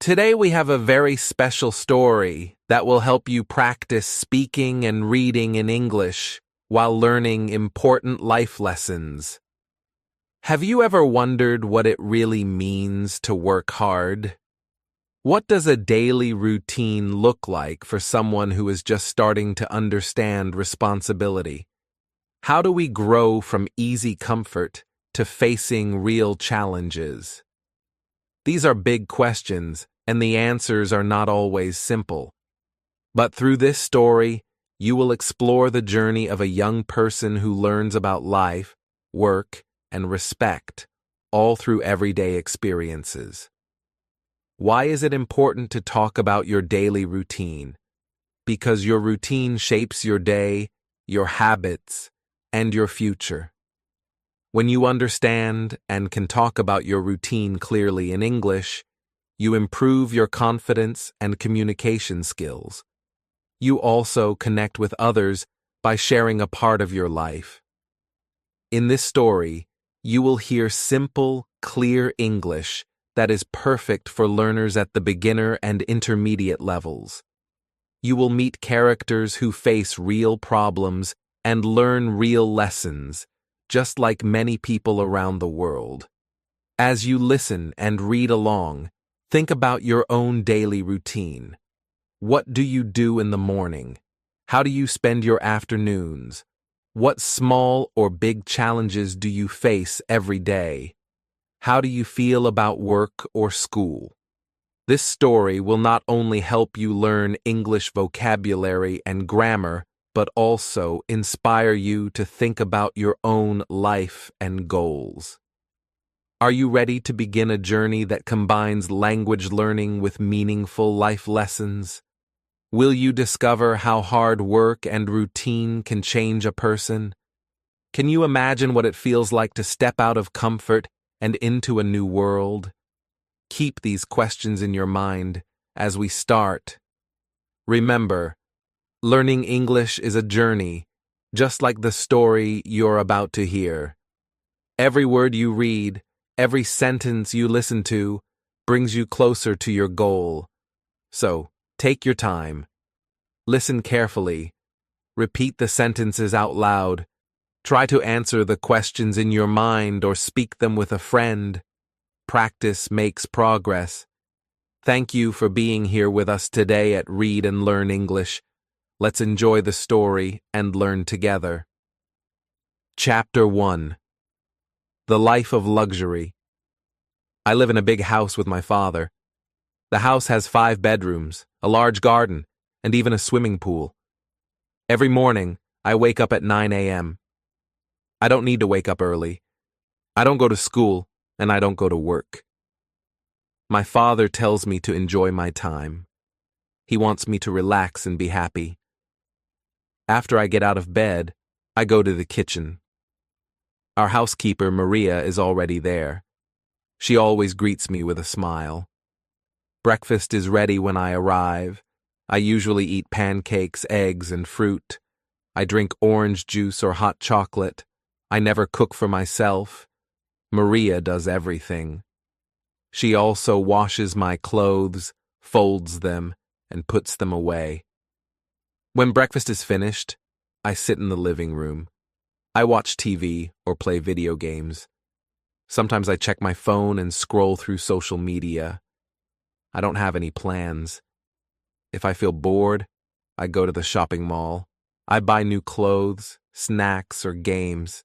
Today we have a very special story that will help you practice speaking and reading in English while learning important life lessons. Have you ever wondered what it really means to work hard? What does a daily routine look like for someone who is just starting to understand responsibility? How do we grow from easy comfort to facing real challenges? These are big questions, and the answers are not always simple. But through this story, you will explore the journey of a young person who learns about life, work, and respect, all through everyday experiences. Why is it important to talk about your daily routine? Because your routine shapes your day, your habits, and your future. When you understand and can talk about your routine clearly in English, you improve your confidence and communication skills. You also connect with others by sharing a part of your life. In this story, you will hear simple, clear English that is perfect for learners at the beginner and intermediate levels. You will meet characters who face real problems and learn real lessons, just like many people around the world. As you listen and read along, think about your own daily routine. What do you do in the morning? How do you spend your afternoons? What small or big challenges do you face every day? How do you feel about work or school? This story will not only help you learn English vocabulary and grammar, but also inspire you to think about your own life and goals. Are you ready to begin a journey that combines language learning with meaningful life lessons? Will you discover how hard work and routine can change a person? Can you imagine what it feels like to step out of comfort and into a new world? Keep these questions in your mind as we start. Remember, learning English is a journey, just like the story you're about to hear. Every word you read, every sentence you listen to, brings you closer to your goal. So, take your time. Listen carefully. Repeat the sentences out loud. Try to answer the questions in your mind or speak them with a friend. Practice makes progress. Thank you for being here with us today at Read and Learn English. Let's enjoy the story and learn together. Chapter 1. The Life of Luxury. I live in a big house with my father. The house has 5 bedrooms, a large garden, and even a swimming pool. Every morning, I wake up at 9 a.m. I don't need to wake up early. I don't go to school, and I don't go to work. My father tells me to enjoy my time. He wants me to relax and be happy. After I get out of bed, I go to the kitchen. Our housekeeper, Maria, is already there. She always greets me with a smile. Breakfast is ready when I arrive. I usually eat pancakes, eggs, and fruit. I drink orange juice or hot chocolate. I never cook for myself. Maria does everything. She also washes my clothes, folds them, and puts them away. When breakfast is finished, I sit in the living room. I watch TV or play video games. Sometimes I check my phone and scroll through social media. I don't have any plans. If I feel bored, I go to the shopping mall. I buy new clothes, snacks, or games.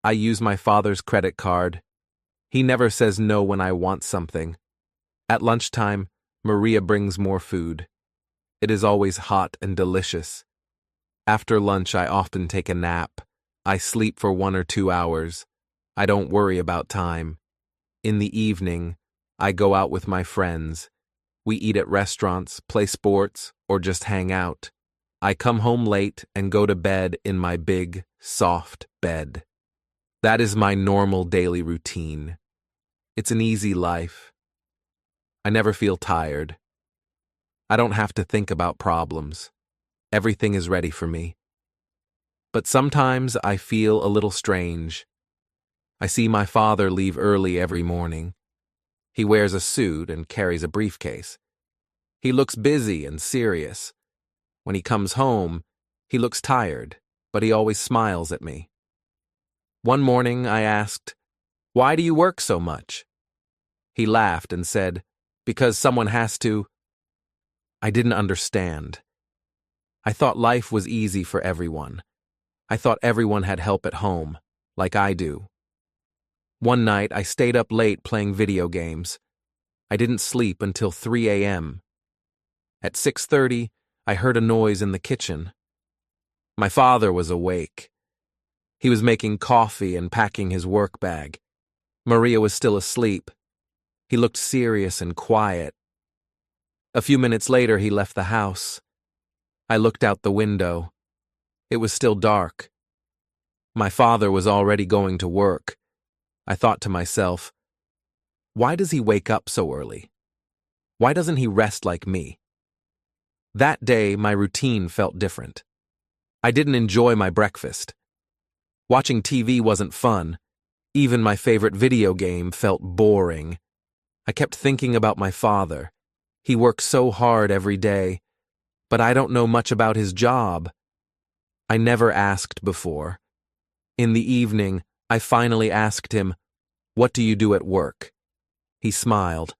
I use my father's credit card. He never says no when I want something. At lunchtime, Maria brings more food. It is always hot and delicious. After lunch, I often take a nap. I sleep for 1 or 2 hours. I don't worry about time. In the evening, I go out with my friends. We eat at restaurants, play sports, or just hang out. I come home late and go to bed in my big, soft bed. That is my normal daily routine. It's an easy life. I never feel tired. I don't have to think about problems. Everything is ready for me. But sometimes I feel a little strange. I see my father leave early every morning. He wears a suit and carries a briefcase. He looks busy and serious. When he comes home, he looks tired, but he always smiles at me. One morning I asked, "Why do you work so much?" He laughed and said, "Because someone has to." I didn't understand. I thought life was easy for everyone. I thought everyone had help at home, like I do. One night I stayed up late playing video games. I didn't sleep until 3 a.m. At 6:30, I heard a noise in the kitchen. My father was awake. He was making coffee and packing his work bag. Maria was still asleep. He looked serious and quiet. A few minutes later, he left the house. I looked out the window. It was still dark. My father was already going to work. I thought to myself, why does he wake up so early? Why doesn't he rest like me? That day, my routine felt different. I didn't enjoy my breakfast. Watching TV wasn't fun. Even my favorite video game felt boring. I kept thinking about my father. He works so hard every day, but I don't know much about his job. I never asked before. In the evening, I finally asked him, "What do you do at work?" He smiled.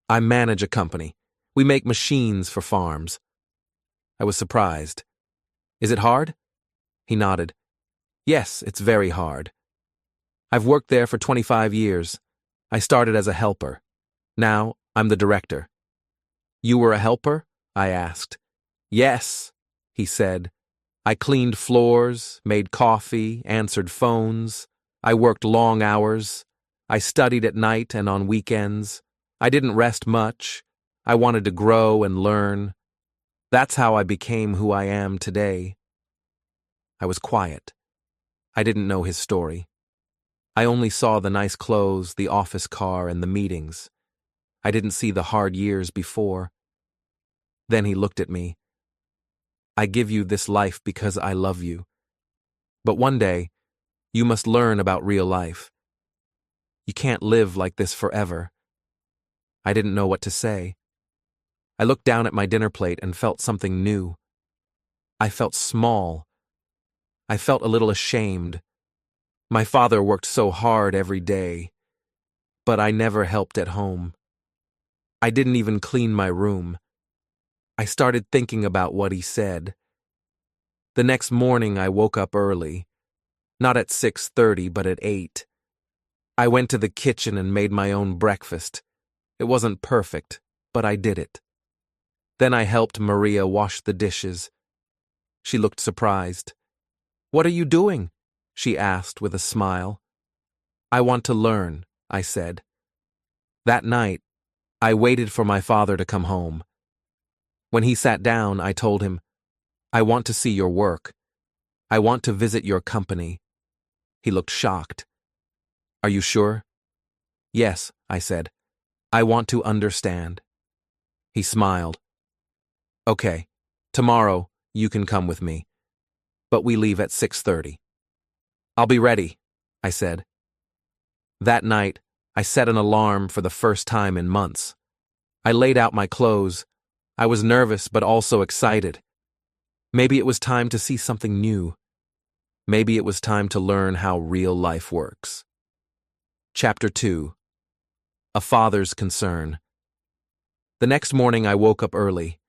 "I manage a company. We make machines for farms." I was surprised. "Is it hard?" He nodded. "Yes, it's very hard. I've worked there for 25 years. I started as a helper. Now, I'm the director." "You were a helper?" I asked. "Yes," he said. "I cleaned floors, made coffee, answered phones. I worked long hours. I studied at night and on weekends. I didn't rest much. I wanted to grow and learn. That's how I became who I am today." I was quiet. I didn't know his story. I only saw the nice clothes, the office car, and the meetings. I didn't see the hard years before. Then he looked at me. "I give you this life because I love you. But one day, you must learn about real life. You can't live like this forever." I didn't know what to say. I looked down at my dinner plate and felt something new. I felt small. I felt a little ashamed. My father worked so hard every day, but I never helped at home. I didn't even clean my room. I started thinking about what he said. The next morning I woke up early, not at 6:30 but at 8. I went to the kitchen and made my own breakfast. It wasn't perfect, but I did it. Then I helped Maria wash the dishes. She looked surprised. "What are you doing?" she asked with a smile. "I want to learn," I said. That night, I waited for my father to come home. When he sat down, I told him, "I want to see your work. I want to visit your company." He looked shocked. "Are you sure?" "Yes," I said. "I want to understand." He smiled. "Okay, tomorrow you can come with me, but we leave at 6:30. "I'll be ready," I said. That night, I set an alarm for the first time in months. I laid out my clothes. I was nervous but also excited. Maybe it was time to see something new. Maybe it was time to learn how real life works. Chapter 2. A Father's Concern. The next morning I woke up early.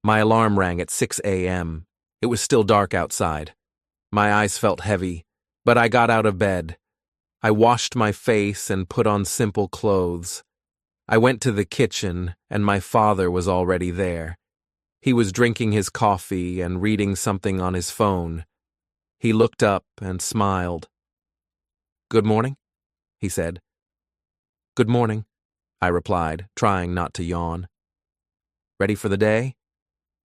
My alarm rang at 6 a.m. It was still dark outside. My eyes felt heavy, but I got out of bed. I washed my face and put on simple clothes. I went to the kitchen, and my father was already there. He was drinking his coffee and reading something on his phone. He looked up and smiled. "Good morning," he said. "Good morning," I replied, trying not to yawn. "Ready for the day?"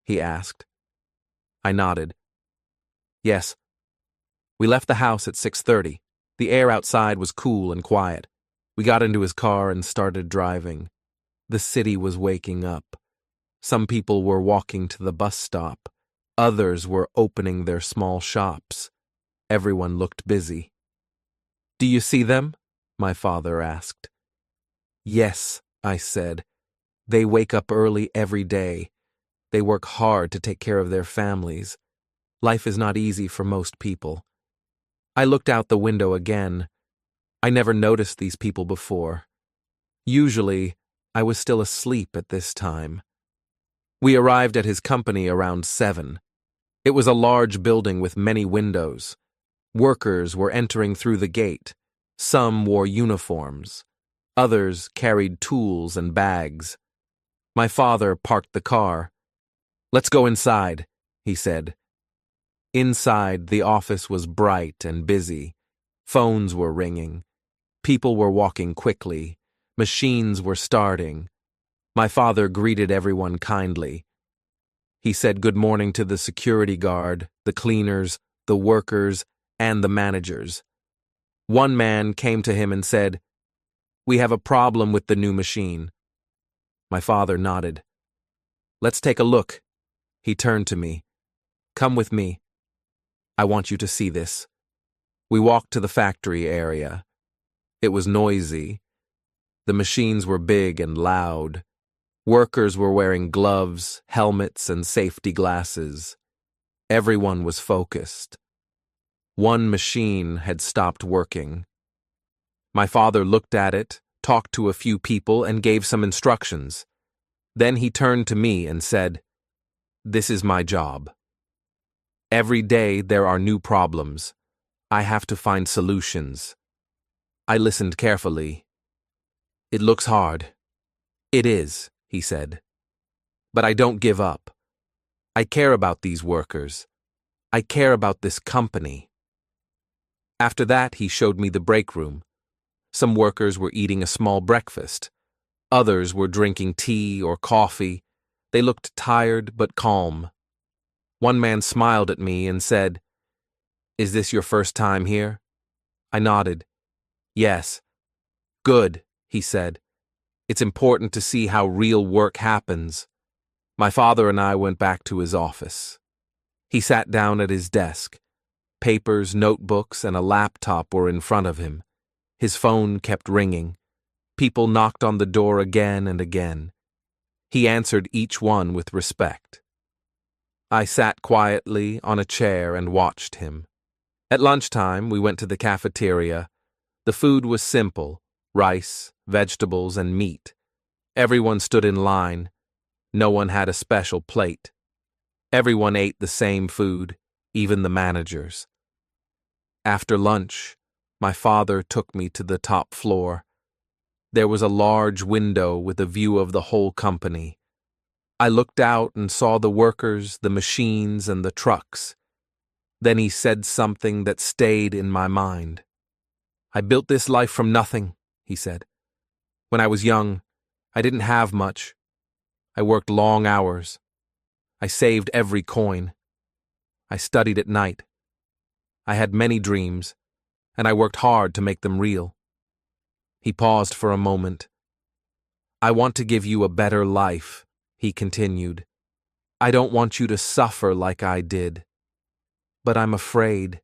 he asked. I nodded. "Yes." We left the house at 6:30. The air outside was cool and quiet. We got into his car and started driving. The city was waking up. Some people were walking to the bus stop. Others were opening their small shops. Everyone looked busy. "Do you see them?" my father asked. Yes, I said. They wake up early every day. They work hard to take care of their families. Life is not easy for most people. I looked out the window again. I never noticed these people before. Usually, I was still asleep at this time. We arrived at his company around 7. It was a large building with many windows. Workers were entering through the gate. Some wore uniforms. Others carried tools and bags. My father parked the car. "Let's go inside," he said. Inside, the office was bright and busy. Phones were ringing. People were walking quickly. Machines were starting. My father greeted everyone kindly. He said good morning to the security guard, the cleaners, the workers, and the managers. One man came to him and said, "We have a problem with the new machine." My father nodded. "Let's take a look." He turned to me. "Come with me. I want you to see this." We walked to the factory area. It was noisy. The machines were big and loud. Workers were wearing gloves, helmets, and safety glasses. Everyone was focused. One machine had stopped working. My father looked at it, talked to a few people, and gave some instructions. Then he turned to me and said, "This is my job. Every day there are new problems. I have to find solutions." I listened carefully. "It looks hard." "It is," he said. "But I don't give up. I care about these workers. I care about this company." After that, he showed me the break room. Some workers were eating a small breakfast. Others were drinking tea or coffee. They looked tired but calm. One man smiled at me and said, "Is this your first time here?" I nodded. "Yes." "Good," he said. "It's important to see how real work happens." My father and I went back to his office. He sat down at his desk. Papers, notebooks, and a laptop were in front of him. His phone kept ringing. People knocked on the door again and again. He answered each one with respect. I sat quietly on a chair and watched him. At lunchtime, we went to the cafeteria. The food was simple: rice, vegetables, and meat. Everyone stood in line. No one had a special plate. Everyone ate the same food, even the managers. After lunch, my father took me to the top floor. There was a large window with a view of the whole company. I looked out and saw the workers, the machines, and the trucks. Then he said something that stayed in my mind. "I built this life from nothing," he said. "When I was young, I didn't have much. I worked long hours. I saved every coin. I studied at night. I had many dreams, and I worked hard to make them real." He paused for a moment. "I want to give you a better life," he continued. "I don't want you to suffer like I did. But I'm afraid.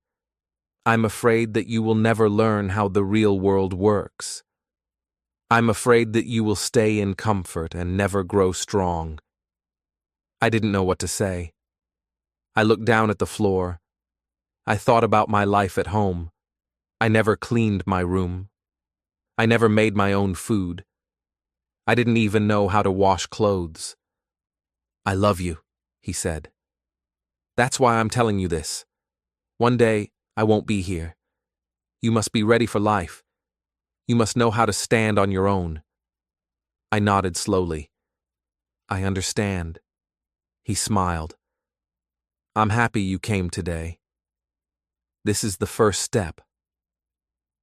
I'm afraid that you will never learn how the real world works. I'm afraid that you will stay in comfort and never grow strong." I didn't know what to say. I looked down at the floor. I thought about my life at home. I never cleaned my room. I never made my own food. I didn't even know how to wash clothes. "I love you," he said. "That's why I'm telling you this. One day, I won't be here. You must be ready for life. You must know how to stand on your own." I nodded slowly. "I understand." He smiled. "I'm happy you came today. This is the first step."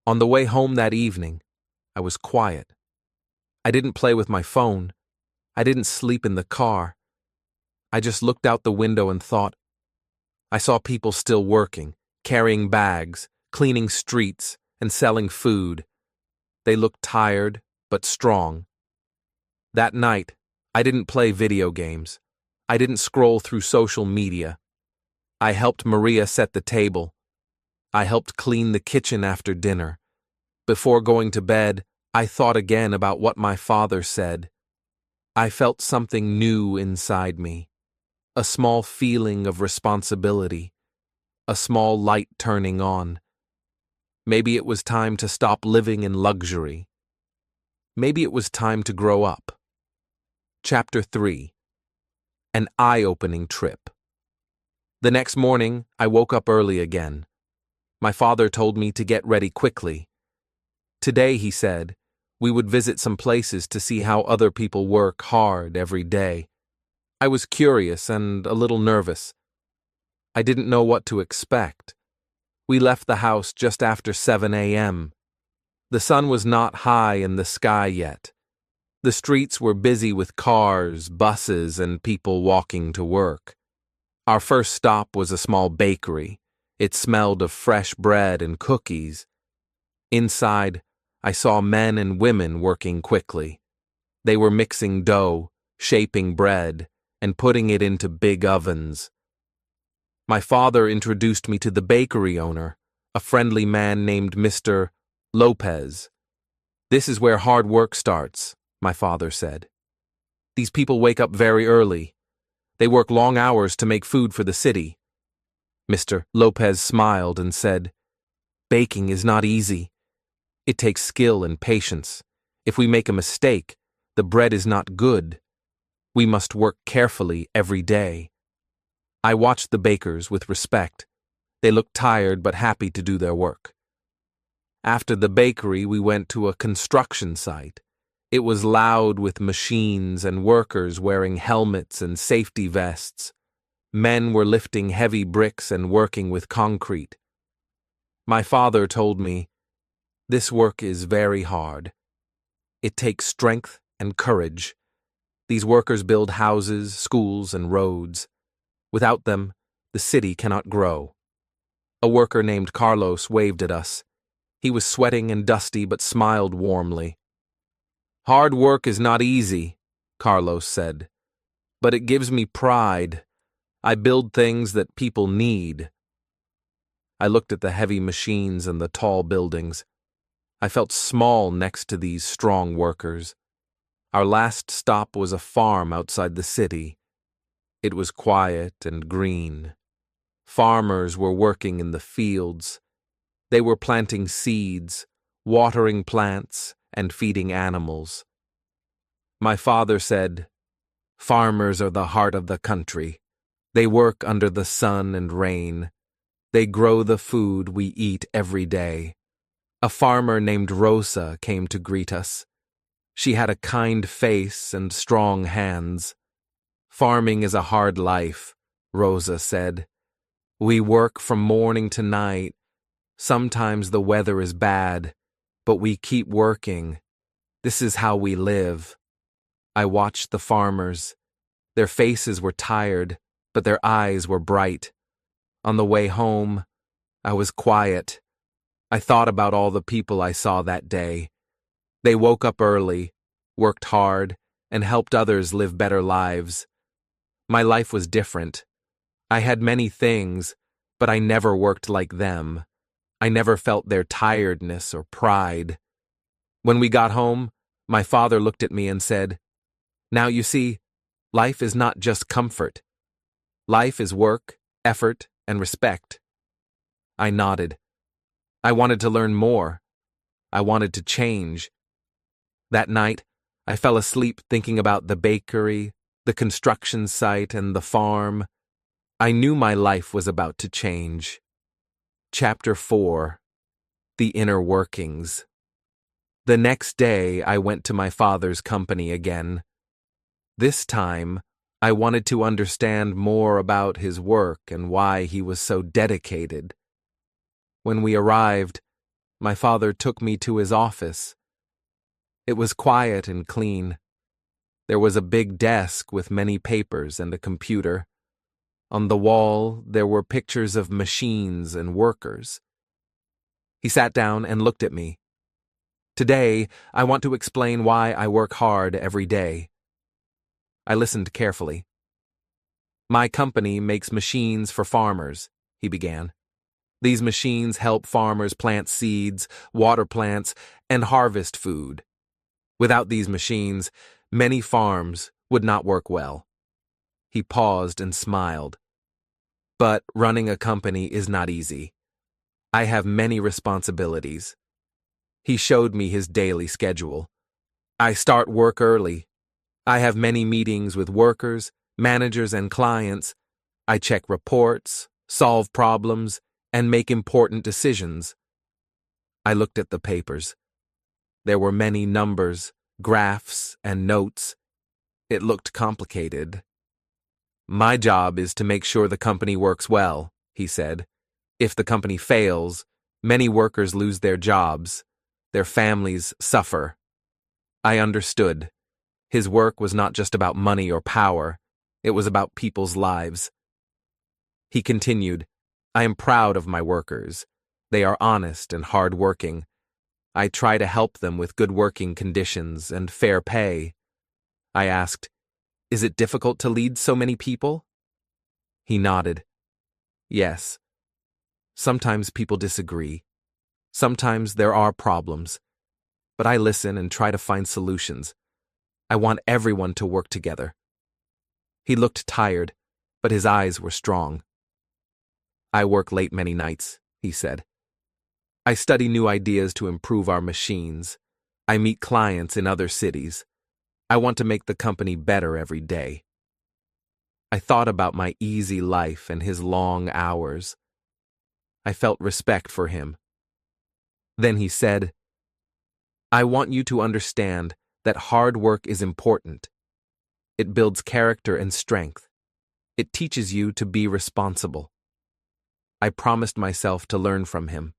On the way home that evening, I was quiet. I didn't play with my phone. I didn't sleep in the car. I just looked out the window and thought. I saw people still working, carrying bags, cleaning streets, and selling food. They looked tired, but strong. That night, I didn't play video games. I didn't scroll through social media. I helped Maria set the table. I helped clean the kitchen after dinner. Before going to bed, I thought again about what my father said. I felt something new inside me, a small feeling of responsibility, a small light turning on. Maybe it was time to stop living in luxury. Maybe it was time to grow up. Chapter 3. An eye-opening trip. The next morning, I woke up early again. My father told me to get ready quickly. Today, he said, we would visit some places to see how other people work hard every day. I was curious and a little nervous. I didn't know what to expect. We left the house just after 7 a.m. The sun was not high in the sky yet. The streets were busy with cars, buses, and people walking to work. Our first stop was a small bakery. It smelled of fresh bread and cookies. Inside, I saw men and women working quickly. They were mixing dough, shaping bread, and putting it into big ovens. My father introduced me to the bakery owner, a friendly man named Mr. Lopez. "This is where hard work starts," my father said. "These people wake up very early. They work long hours to make food for the city." Mr. Lopez smiled and said, "Baking is not easy. It takes skill and patience. If we make a mistake, the bread is not good. We must work carefully every day." I watched the bakers with respect. They looked tired but happy to do their work. After the bakery, we went to a construction site. It was loud with machines and workers wearing helmets and safety vests. Men were lifting heavy bricks and working with concrete. My father told me, "This work is very hard. It takes strength and courage. These workers build houses, schools, and roads. Without them, the city cannot grow." A worker named Carlos waved at us. He was sweating and dusty but smiled warmly. "Hard work is not easy," Carlos said, "but it gives me pride. I build things that people need." I looked at the heavy machines and the tall buildings. I felt small next to these strong workers. Our last stop was a farm outside the city. It was quiet and green. Farmers were working in the fields. They were planting seeds, watering plants, and feeding animals. My father said, "Farmers are the heart of the country. They work under the sun and rain. They grow the food we eat every day." A farmer named Rosa came to greet us. She had a kind face and strong hands. "Farming is a hard life," Rosa said. "We work from morning to night. Sometimes the weather is bad, but we keep working. This is how we live." I watched the farmers. Their faces were tired, but their eyes were bright. On the way home, I was quiet. I thought about all the people I saw that day. They woke up early, worked hard, and helped others live better lives. My life was different. I had many things, but I never worked like them. I never felt their tiredness or pride. When we got home, my father looked at me and said, "Now you see, life is not just comfort. Life is work, effort, and respect." I nodded. I wanted to learn more. I wanted to change. That night, I fell asleep thinking about the bakery, the construction site, and the farm. I knew my life was about to change. Chapter 4. The Inner Workings. The next day, I went to my father's company again. This time, I wanted to understand more about his work and why he was so dedicated. When we arrived, my father took me to his office. It was quiet and clean. There was a big desk with many papers and a computer. On the wall, there were pictures of machines and workers. He sat down and looked at me. "Today, I want to explain why I work hard every day." I listened carefully. "My company makes machines for farmers," he began. These machines help farmers plant seeds, water plants, and harvest food. Without these machines, many farms would not work well. He paused and smiled. But running a company is not easy. I have many responsibilities. He showed me his daily schedule. I start work early. I have many meetings with workers, managers, and clients. I check reports, solve problems, and make important decisions. I looked at the papers. There were many numbers, graphs, and notes. It looked complicated. My job is to make sure the company works well, he said. If the company fails, many workers lose their jobs. Their families suffer. I understood. His work was not just about money or power. It was about people's lives. He continued, I am proud of my workers. They are honest and hard-working. I try to help them with good working conditions and fair pay. I asked, is it difficult to lead so many people? He nodded. Yes. Sometimes people disagree. Sometimes there are problems. But I listen and try to find solutions. I want everyone to work together. He looked tired, but his eyes were strong. I work late many nights, he said. I study new ideas to improve our machines. I meet clients in other cities. I want to make the company better every day. I thought about my easy life and his long hours. I felt respect for him. Then he said, I want you to understand that hard work is important. It builds character and strength. It teaches you to be responsible. I promised myself to learn from him.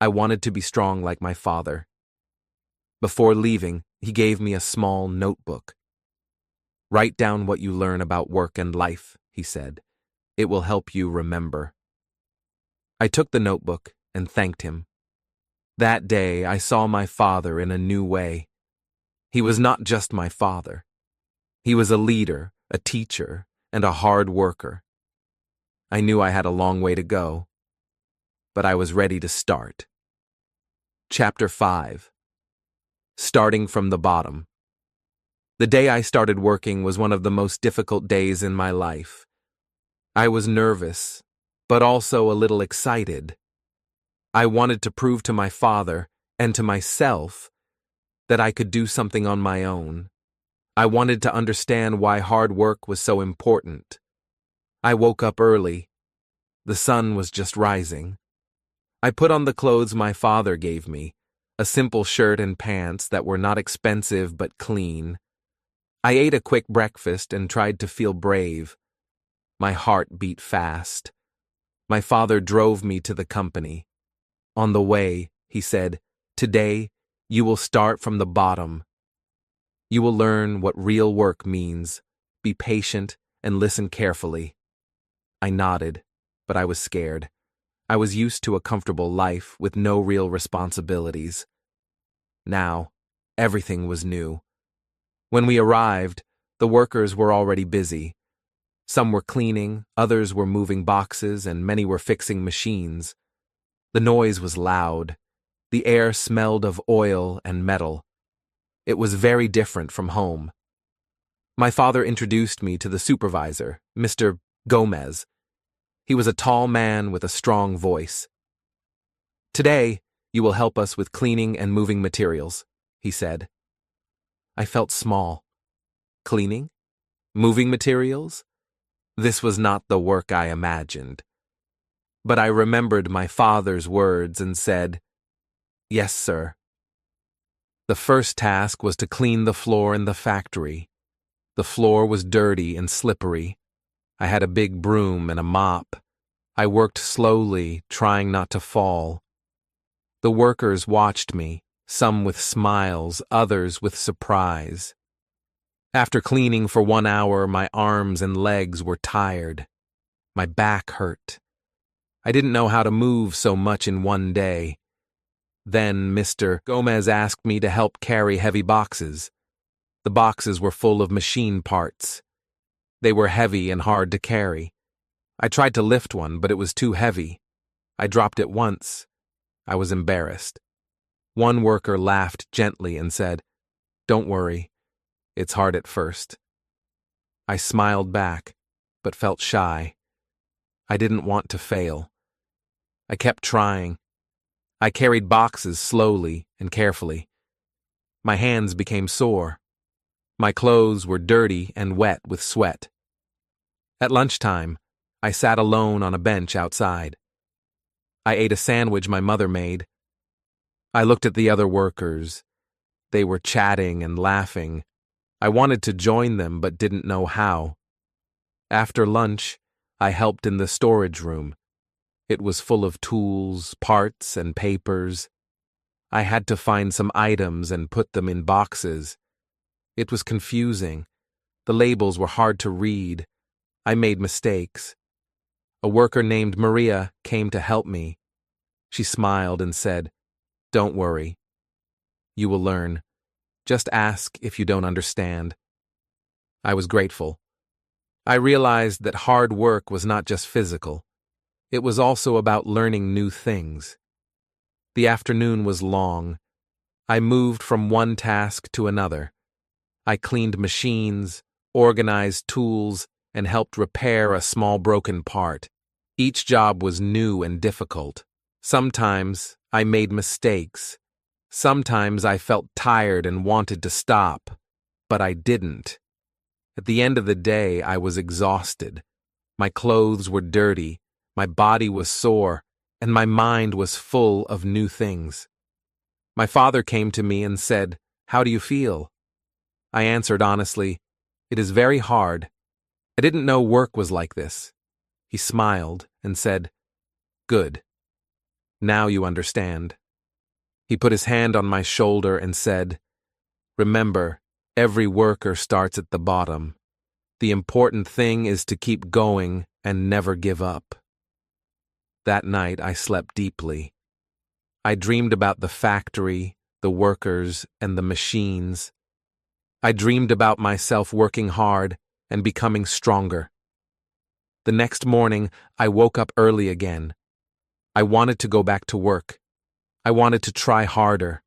I wanted to be strong like my father. Before leaving, he gave me a small notebook. Write down what you learn about work and life, he said. It will help you remember. I took the notebook and thanked him. That day, I saw my father in a new way. He was not just my father. He was a leader, a teacher, and a hard worker. I knew I had a long way to go, but I was ready to start. Chapter 5. Starting from the bottom. The day I started working was one of the most difficult days in my life. I was nervous, but also a little excited. I wanted to prove to my father and to myself that I could do something on my own. I wanted to understand why hard work was so important. I woke up early. The sun was just rising. I put on the clothes my father gave me, a simple shirt and pants that were not expensive but clean. I ate a quick breakfast and tried to feel brave. My heart beat fast. My father drove me to the company. On the way, he said, "Today, you will start from the bottom. You will learn what real work means. Be patient and listen carefully." I nodded, but I was scared. I was used to a comfortable life with no real responsibilities. Now, everything was new. When we arrived, the workers were already busy. Some were cleaning, others were moving boxes, and many were fixing machines. The noise was loud. The air smelled of oil and metal. It was very different from home. My father introduced me to the supervisor, Mr. Gomez. He was a tall man with a strong voice. "Today, you will help us with cleaning and moving materials," he said. I felt small. Cleaning? Moving materials? This was not the work I imagined. But I remembered my father's words and said, "Yes, sir." The first task was to clean the floor in the factory. The floor was dirty and slippery. I had a big broom and a mop. I worked slowly, trying not to fall. The workers watched me, some with smiles, others with surprise. After cleaning for 1 hour, my arms and legs were tired. My back hurt. I didn't know how to move so much in one day. Then Mr. Gomez asked me to help carry heavy boxes. The boxes were full of machine parts. They were heavy and hard to carry. I tried to lift one, but it was too heavy. I dropped it once. I was embarrassed. One worker laughed gently and said, "Don't worry, it's hard at first." I smiled back, but felt shy. I didn't want to fail. I kept trying. I carried boxes slowly and carefully. My hands became sore. My clothes were dirty and wet with sweat. At lunchtime, I sat alone on a bench outside. I ate a sandwich my mother made. I looked at the other workers. They were chatting and laughing. I wanted to join them but didn't know how. After lunch, I helped in the storage room. It was full of tools, parts, and papers. I had to find some items and put them in boxes. It was confusing. The labels were hard to read. I made mistakes. A worker named Maria came to help me. She smiled and said, "Don't worry. You will learn. Just ask if you don't understand." I was grateful. I realized that hard work was not just physical. It was also about learning new things. The afternoon was long. I moved from one task to another. I cleaned machines, organized tools, and helped repair a small broken part. Each job was new and difficult. Sometimes I made mistakes. Sometimes I felt tired and wanted to stop, but I didn't. At the end of the day, I was exhausted. My clothes were dirty, my body was sore, and my mind was full of new things. My father came to me and said, "How do you feel?" I answered honestly, "It is very hard. I didn't know work was like this." He smiled and said, "Good. Now you understand." He put his hand on my shoulder and said, "Remember, every worker starts at the bottom. The important thing is to keep going and never give up." That night I slept deeply. I dreamed about the factory, the workers, and the machines. I dreamed about myself working hard and becoming stronger. The next morning, I woke up early again. I wanted to go back to work. I wanted to try harder.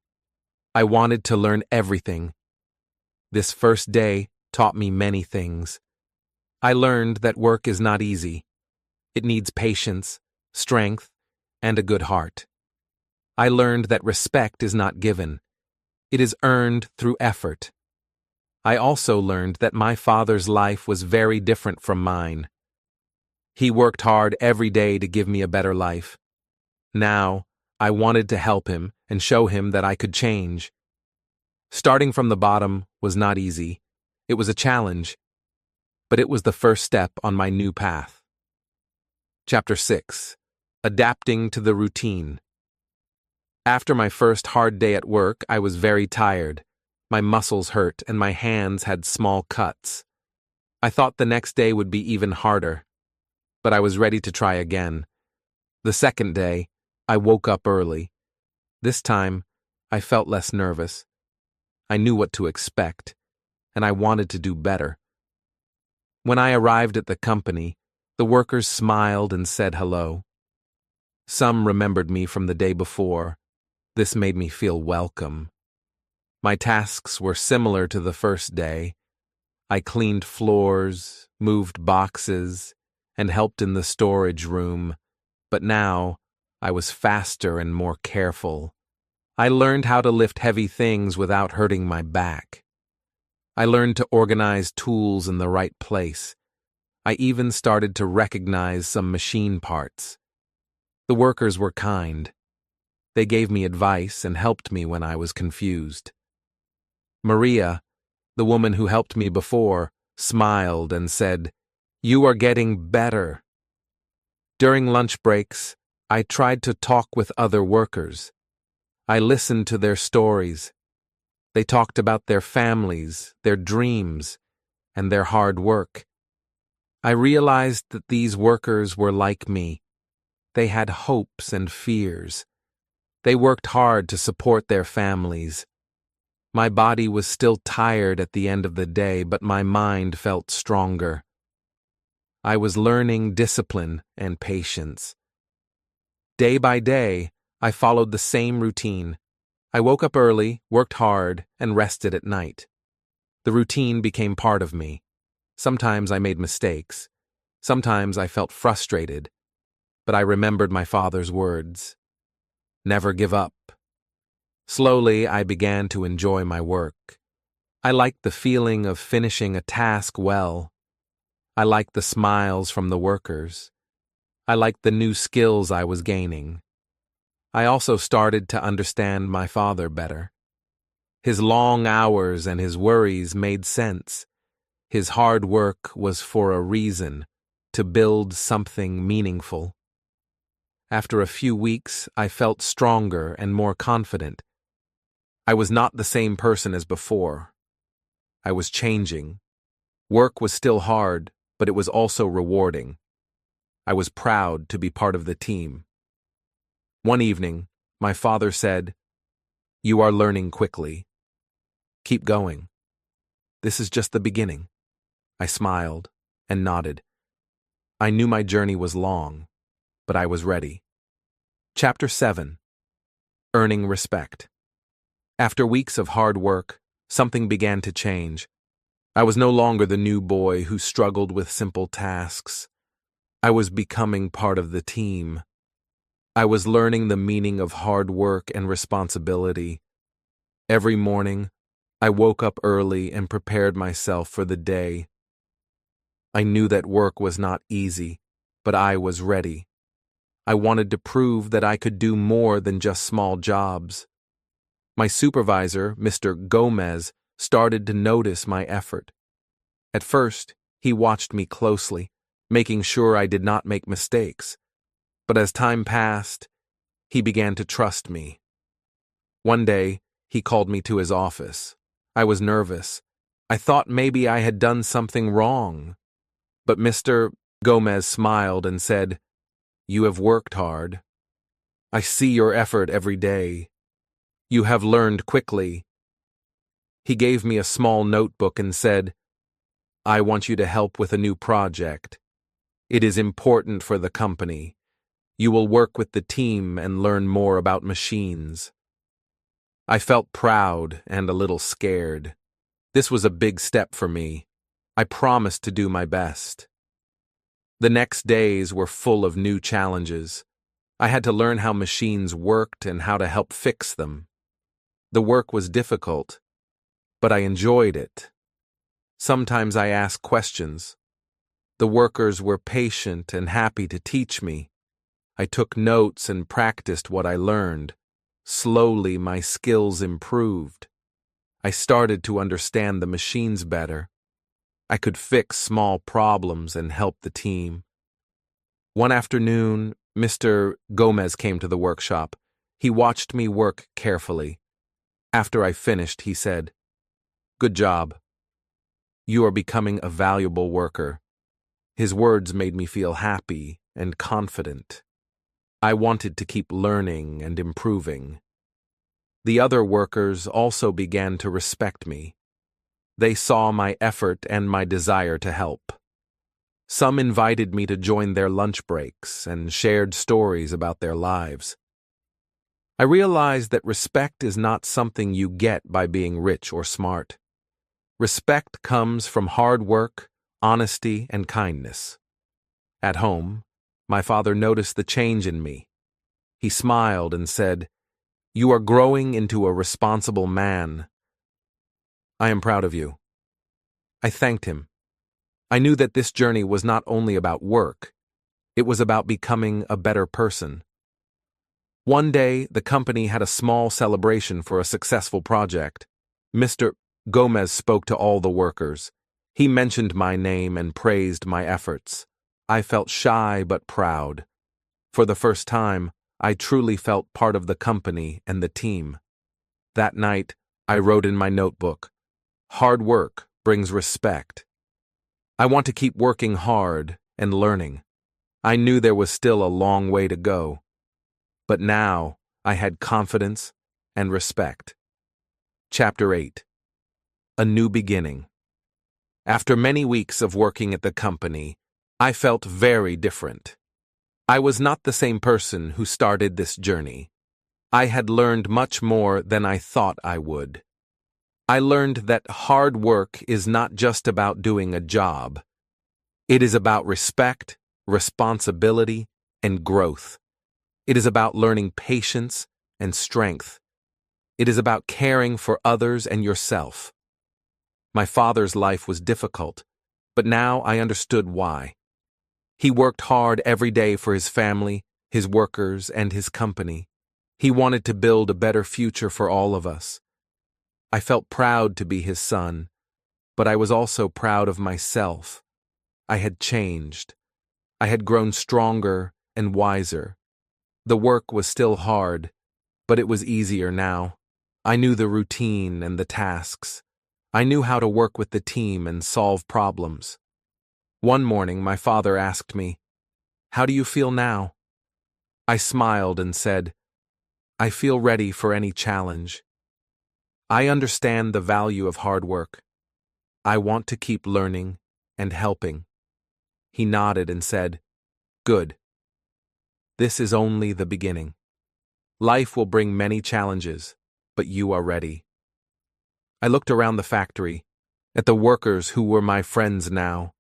I wanted to learn everything. This first day taught me many things. I learned that work is not easy. It needs patience, strength, and a good heart. I learned that respect is not given. It is earned through effort. I also learned that my father's life was very different from mine. He worked hard every day to give me a better life. Now, I wanted to help him and show him that I could change. Starting from the bottom was not easy. It was a challenge, but it was the first step on my new path. Chapter 6. Adapting to the routine. After my first hard day at work, I was very tired. My muscles hurt and my hands had small cuts. I thought the next day would be even harder, but I was ready to try again. The second day, I woke up early. This time, I felt less nervous. I knew what to expect, and I wanted to do better. When I arrived at the company, the workers smiled and said hello. Some remembered me from the day before. This made me feel welcome. My tasks were similar to the first day. I cleaned floors, moved boxes, and helped in the storage room, but now I was faster and more careful. I learned how to lift heavy things without hurting my back. I learned to organize tools in the right place. I even started to recognize some machine parts. The workers were kind. They gave me advice and helped me when I was confused. Maria, the woman who helped me before, smiled and said, "You are getting better." During lunch breaks, I tried to talk with other workers. I listened to their stories. They talked about their families, their dreams, and their hard work. I realized that these workers were like me. They had hopes and fears. They worked hard to support their families. My body was still tired at the end of the day, but my mind felt stronger. I was learning discipline and patience. Day by day, I followed the same routine. I woke up early, worked hard, and rested at night. The routine became part of me. Sometimes I made mistakes. Sometimes I felt frustrated. But I remembered my father's words. Never give up. Slowly, I began to enjoy my work. I liked the feeling of finishing a task well. I liked the smiles from the workers. I liked the new skills I was gaining. I also started to understand my father better. His long hours and his worries made sense. His hard work was for a reason, to build something meaningful. After a few weeks, I felt stronger and more confident. I was not the same person as before. I was changing. Work was still hard, but it was also rewarding. I was proud to be part of the team. One evening, my father said, "You are learning quickly. Keep going. This is just the beginning." I smiled and nodded. I knew my journey was long, but I was ready. Chapter 7. Earning Respect. After weeks of hard work, something began to change. I was no longer the new boy who struggled with simple tasks. I was becoming part of the team. I was learning the meaning of hard work and responsibility. Every morning, I woke up early and prepared myself for the day. I knew that work was not easy, but I was ready. I wanted to prove that I could do more than just small jobs. My supervisor, Mr. Gomez, started to notice my effort. At first, he watched me closely, making sure I did not make mistakes. But as time passed, he began to trust me. One day, he called me to his office. I was nervous. I thought maybe I had done something wrong. But Mr. Gomez smiled and said, "You have worked hard. I see your effort every day. You have learned quickly." He gave me a small notebook and said, "I want you to help with a new project. It is important for the company. You will work with the team and learn more about machines." I felt proud and a little scared. This was a big step for me. I promised to do my best. The next days were full of new challenges. I had to learn how machines worked and how to help fix them. The work was difficult, but I enjoyed it. Sometimes I asked questions. The workers were patient and happy to teach me. I took notes and practiced what I learned. Slowly, my skills improved. I started to understand the machines better. I could fix small problems and help the team. One afternoon, Mr. Gomez came to the workshop. He watched me work carefully. After I finished, he said, "Good job. You are becoming a valuable worker." His words made me feel happy and confident. I wanted to keep learning and improving. The other workers also began to respect me. They saw my effort and my desire to help. Some invited me to join their lunch breaks and shared stories about their lives. I realized that respect is not something you get by being rich or smart. Respect comes from hard work, honesty, and kindness. At home, my father noticed the change in me. He smiled and said, "You are growing into a responsible man. I am proud of you." I thanked him. I knew that this journey was not only about work, it was about becoming a better person. One day, the company had a small celebration for a successful project. Mr. Gomez spoke to all the workers. He mentioned my name and praised my efforts. I felt shy but proud. For the first time, I truly felt part of the company and the team. That night, I wrote in my notebook, "Hard work brings respect." I want to keep working hard and learning. I knew there was still a long way to go. But now, I had confidence and respect. Chapter 8. A New Beginning. After many weeks of working at the company, I felt very different. I was not the same person who started this journey. I had learned much more than I thought I would. I learned that hard work is not just about doing a job. It is about respect, responsibility, and growth. It is about learning patience and strength. It is about caring for others and yourself. My father's life was difficult, but now I understood why. He worked hard every day for his family, his workers, and his company. He wanted to build a better future for all of us. I felt proud to be his son, but I was also proud of myself. I had changed. I had grown stronger and wiser. The work was still hard, but it was easier now. I knew the routine and the tasks. I knew how to work with the team and solve problems. One morning, my father asked me, "How do you feel now?" I smiled and said, "I feel ready for any challenge. I understand the value of hard work. I want to keep learning and helping." He nodded and said, "Good. This is only the beginning. Life will bring many challenges, but you are ready." I looked around the factory, at the workers who were my friends now.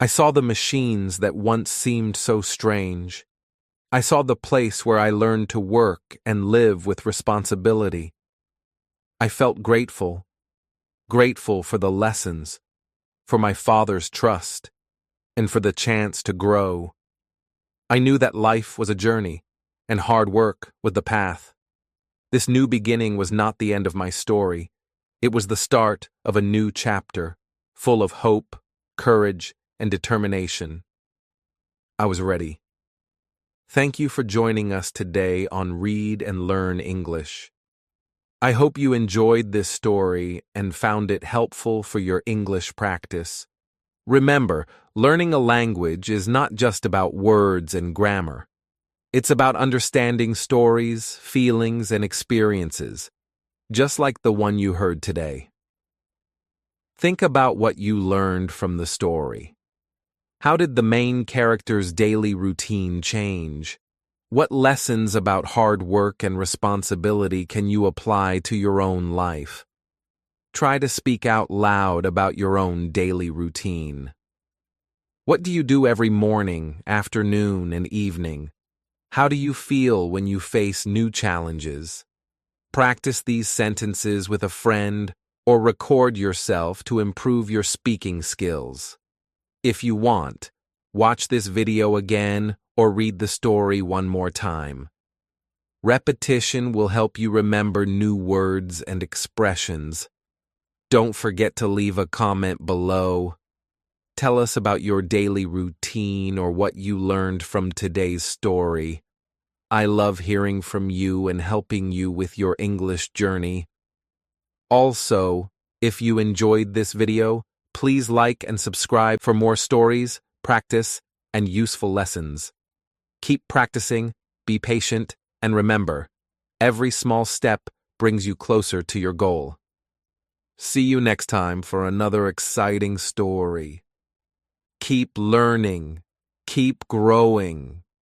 I saw the machines that once seemed so strange. I saw the place where I learned to work and live with responsibility. I felt grateful for the lessons, for my father's trust, and for the chance to grow. I knew that life was a journey, and hard work was the path. This new beginning was not the end of my story. It was the start of a new chapter, full of hope, courage, and determination. I was ready. Thank you for joining us today on Read and Learn English. I hope you enjoyed this story and found it helpful for your English practice. Remember, learning a language is not just about words and grammar. It's about understanding stories, feelings, and experiences, just like the one you heard today. Think about what you learned from the story. How did the main character's daily routine change? What lessons about hard work and responsibility can you apply to your own life? Try to speak out loud about your own daily routine. What do you do every morning, afternoon, and evening? How do you feel when you face new challenges? Practice these sentences with a friend or record yourself to improve your speaking skills. If you want, watch this video again or read the story one more time. Repetition will help you remember new words and expressions. Don't forget to leave a comment below. Tell us about your daily routine or what you learned from today's story. I love hearing from you and helping you with your English journey. Also, if you enjoyed this video, please like and subscribe for more stories, practice, and useful lessons. Keep practicing, be patient, and remember, every small step brings you closer to your goal. See you next time for another exciting story. Keep learning, keep growing.